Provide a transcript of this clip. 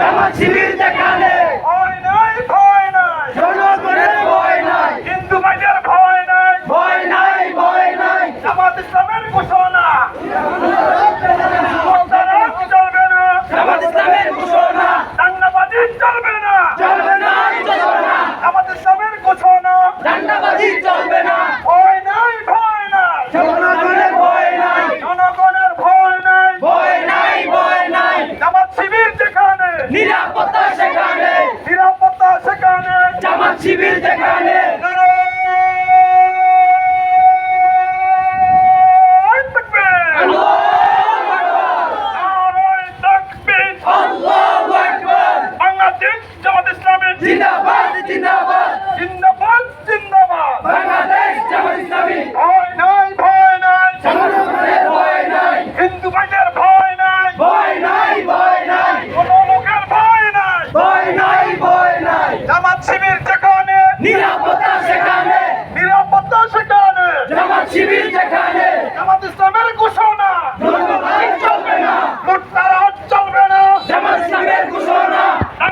জামাত শিবির যেখানে ভয় নাই ভয় নাই জনগণের ভয় নাই হিন্দু ভাইদের ভয় নাই ভয় নাই ভয় নাই জামাত ইসলামের ঘোষণা মোশতারক চলবে না জামাত ইসলামের ঘোষণা দাঙ্গাবাজি চলবে না চলবে না চলবে না জামাত ইসলামের ঘোষণা দাঙ্গাবাজি চলবে না ভয় নাই ভয় নাই জনগণের ভয় নাই জনগণের ভয় নাই ভয় নাই ভয় নাই জামাত শিবির যেখানে নিরাপত্তা সেখানে নিরাপত্তা সেখানে জামাত শিবির যেখানে নারায় তাকবীর! নারায় তাকবীর! আল্লাহু আকবার বাংলাদেশ জামাত ইসলামী জিন্দাবাদ জিন্দাবাদ